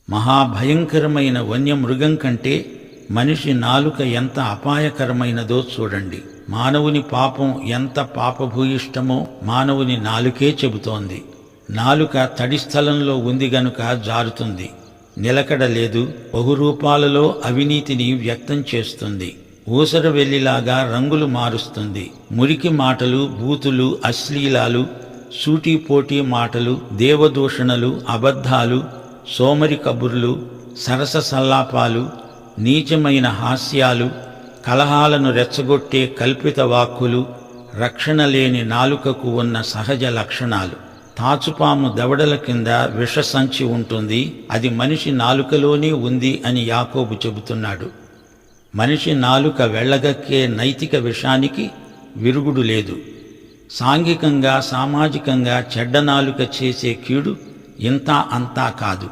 మహాభయంకరమైన వన్యమృగం కంటే మనిషి నాలుక ఎంత అపాయకరమైనదో చూడండి. మానవుని పాపం ఎంత పాపభూయిష్టమో మానవుని నాలుకే చెబుతోంది. నాలుక తడి స్థలంలో ఉంది గనుక జారుతుంది, నిలకడ లేదు, బహురూపాలలో అవినీతిని వ్యక్తం చేస్తుంది. ఊసర వెల్లిలాగా రంగులు మారుస్తుంది. మురికి మాటలు, బూతులు, అశ్లీలాలు, సూటీపోటీ మాటలు, దేవదూషణలు, అబద్ధాలు, సోమరి కబుర్లు, సరస సల్లాపాలు, నీచమైన హాస్యాలు, కలహాలను రెచ్చగొట్టే కల్పిత వాక్కులు రక్షణ లేని నాలుకకు ఉన్న సహజ లక్షణాలు. తాచుపాము దవడల కింద విషసంచి ఉంటుంది, అది మనిషి నాలుకలోనే ఉంది అని యాకోబు చెబుతున్నాడు. మనిషి నాలుక వెళ్ళగక్కే నైతిక విషానికి విరుగుడు లేదు. సాంఘికంగా, సామాజికంగా చెడ్డ నాలుక చేసే కీడు ఇంతా అంతా కాదు.